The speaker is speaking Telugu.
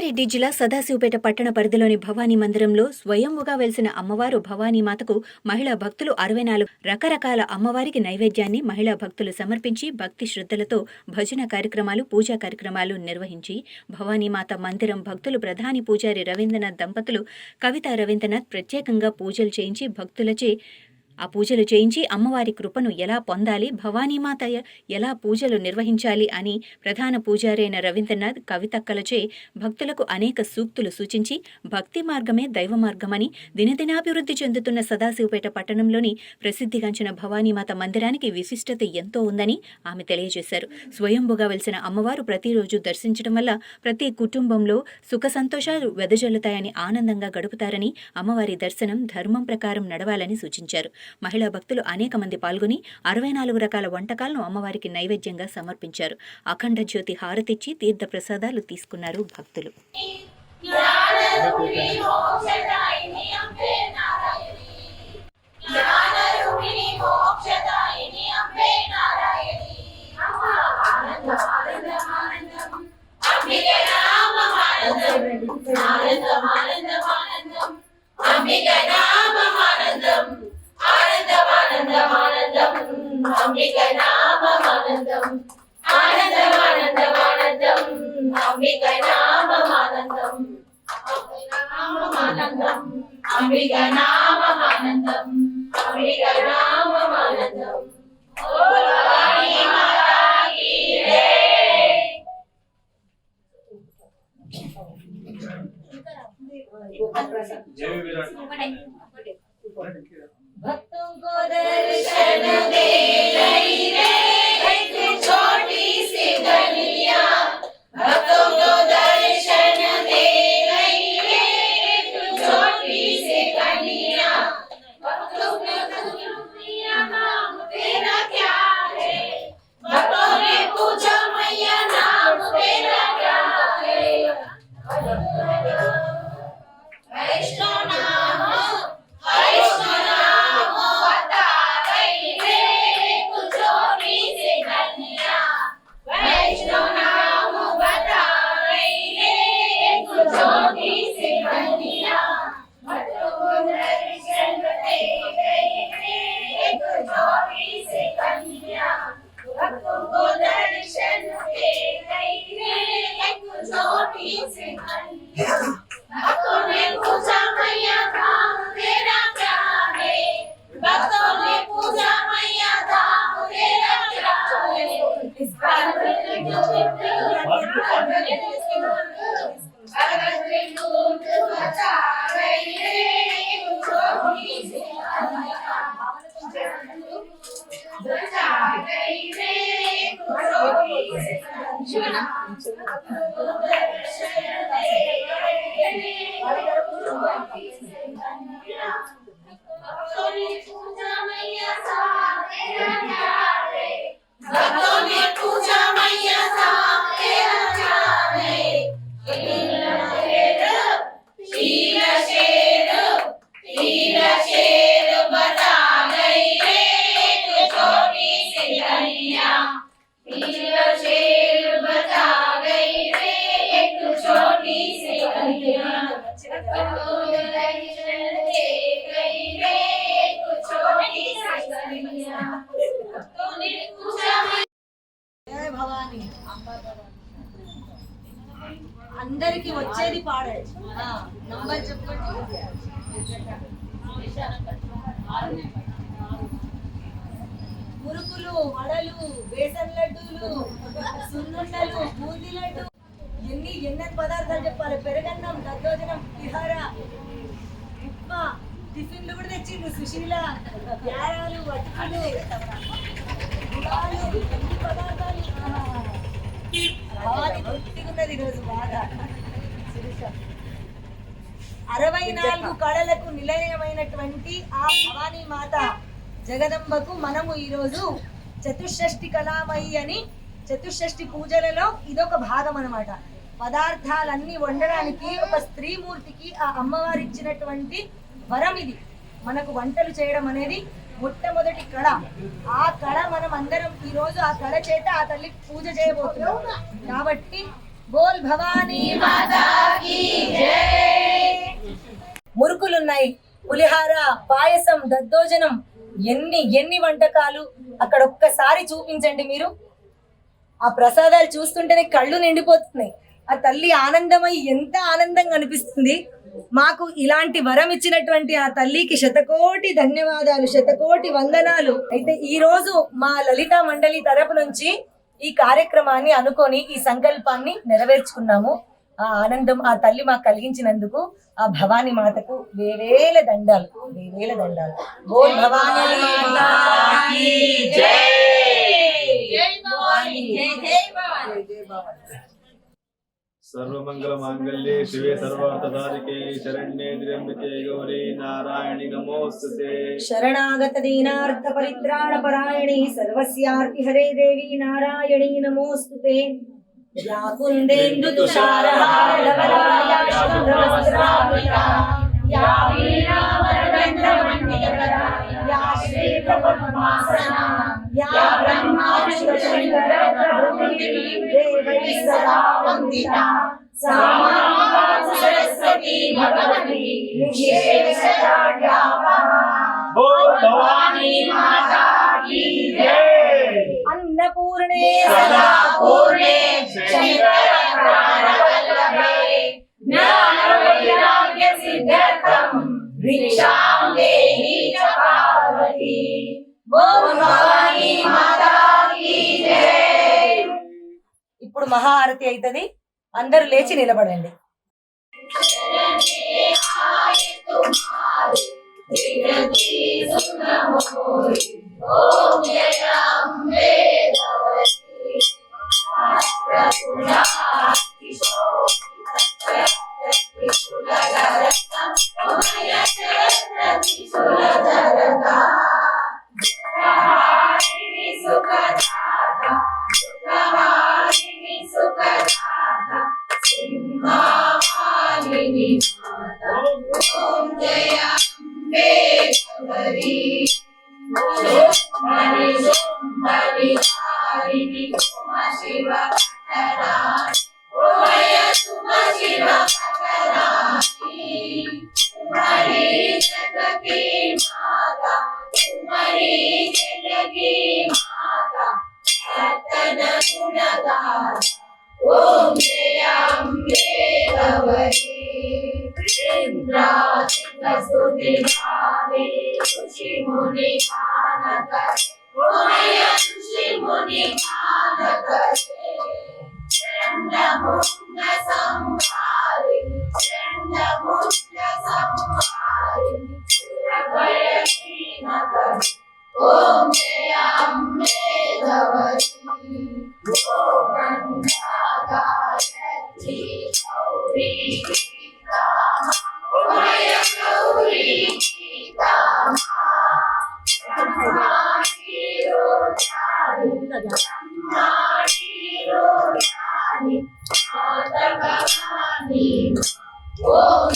రంగారెడ్డి జిల్లా సదాశివపేట పట్టణ పరిధిలోని భవానీ మందిరంలో స్వయంగా వెలిసిన అమ్మవారు భవానీమాతకు మహిళా భక్తులు 64 రకరకాల అమ్మవారికి నైవేద్యాన్ని మహిళా భక్తులు సమర్పించి భక్తి శ్రద్ధలతో భజన కార్యక్రమాలు పూజా కార్యక్రమాలు నిర్వహించి భవానీమాత మందిరం భక్తులు ప్రధాని పూజారి రవీంద్రనాథ్ దంపతులు కవితా రవీంద్రనాథ్ ప్రత్యేకంగా పూజలు చేయించి భక్తులచే పూజలు చేయించి అమ్మవారి కృపను ఎలా పొందాలి, భవానీమాత ఎలా పూజలు నిర్వహించాలి అని ప్రధాన పూజారైన రవీంద్రనాథ్ కవితక్కలచే భక్తులకు అనేక సూక్తులు సూచించి భక్తి మార్గమే దైవ మార్గమని దినదినాభివృద్ధి చెందుతున్న సదాశివపేట పట్టణంలోని ప్రసిద్ధిగాంచిన భవానీమాత మందిరానికి విశిష్టత ఎంతో ఉందని ఆమె తెలియజేశారు. స్వయంభుగా వెలిసిన అమ్మవారు ప్రతిరోజు దర్శించడం వల్ల ప్రతి కుటుంబంలో సుఖ సంతోషాలు వెదజల్లుతాయని ఆనందంగా గడుపుతారని అమ్మవారి దర్శనం ధర్మం ప్రకారం నడవాలని సూచించారు. మహిళా భక్తులు అనేక మంది పాల్గొని 64 రకాల వంటకాలను అమ్మవారికి నైవేద్యంగా సమర్పించారు. అఖండ జ్యోతి హారతిచ్చి తీర్థ ప్రసాదాలు తీసుకున్నారు భక్తులు. అంబిక నామమానందం ఆనందమానందమానందం అంబిక నామమానందం ఆనందమానందం అంబిక నామమానందం అంబిక నామమానందం ఓ భవానీ మాతా కీ జై भक्तों को दर्शन दे रही रे एक छोटी सी गलिया भक्तों को दर्शन दे रही रे एक छोटी सी गलिया भक्तों ने पूछा नाम तेरा क्या है भक्तों ने पूछा मैया नाम तेरा क्या है वैष्णव नाम అందరికి వచ్చేది పాడే నంబర్ చెప్పండి. మురుకులు, వడలు, బేసన్ లడ్డూలు, సున్నుండలు, బూందీ లడ్డు, ఎన్ని పదార్థాలు చెప్పాలి. పెరగన్నం, దద్దోజనం, విహార, ఉప్మా, టిఫిన్లు కూడా తెచ్చిండు. సుశీల, యారాలు, వట్టులు, ఎన్ని పదార్థాలు. భవాని తృప్తిగున్నది ఈరోజు బాగా. 64 కళలకు నిలయమైనటువంటి ఆ భవానీ మాత జగదంబకు మనము ఈరోజు చతుషష్ఠి కళామయి అని చతుషష్ఠి పూజలలో ఇదొక భాగం అన్నమాట. పదార్థాలన్నీ వండడానికి ఒక స్త్రీమూర్తికి ఆ అమ్మవారు ఇచ్చినటువంటి వరం ఇది. మనకు వంటలు చేయడం అనేది మొట్టమొదటి కళ. ఆ కళ మనం అందరం ఈ రోజు ఆ కళ చేత ఆ తల్లికి పూజ చేయబోతున్నాం. కాబట్టి బోల్ భవానీ మాతా కీ జై. మురుకులున్నాయి, పులిహార, పాయసం, దద్దోజనం, ఎన్ని వంటకాలు అక్కడ ఒక్కసారి చూపించండి మీరు. ఆ ప్రసాదాలు చూస్తుంటేనే కళ్ళు నిండిపోతున్నాయి. ఆ తల్లి ఆనందమై ఎంత ఆనందంగా అనిపిస్తుంది. మాకు ఇలాంటి వరం ఇచ్చినటువంటి ఆ తల్లికి శతకోటి ధన్యవాదాలు, శతకోటి వందనాలు. అయితే ఈ రోజు మా లలితా మండలి తరపు నుంచి ఈ కార్యక్రమాన్ని అనుకొని ఈ సంకల్పాన్ని నెరవేర్చుకున్నాము. ఆ ఆనందం ఆ తల్లి మాకు కలిగించినందుకు ఆ భవానీ మాతకు వేవేల దండాలు, వేవేల దండాలు. బోల్ భవానీ మాతా కీ జై. జై భవానీ, జై జై భవానీ, జై భవానీ. सर्वमंगल मांगल्ये शिवे सर्वार्थसाधिके शरण्ये त्र्यंबके गौरी नारायणि नमोस्तुते. शरणागत दीनार्थ परित्राण परायणी सर्वस्यार्ति हरे देवी नारायणी नमोस्तुते. या कुन्देन्दु तुषारहार धवलायाश्चन्द्रवस्त्रावृता, या वीणा वरदण्डमण्डितकरा, या श्वेतपद्मासना, या ब्रह्माच्युतशङ्कर प्रभृतिः देवैः सदा वन्दिता, सा माता सरस्वती भगवती निशेषजाड्यापहा. बोल भवानी माता की जय. अन्नपूर्णे सदा पूर्णे शङ्करप्राणवल्लभे ज्ञानवैराग्य सिद्ध्यर्थं भिक्षां देहि च पार्वती. बोल भवानी माता की जय. ఇప్పుడు మహాఆరతి అవుతుంది. అందరూ లేచి నిలబడండి. Oh,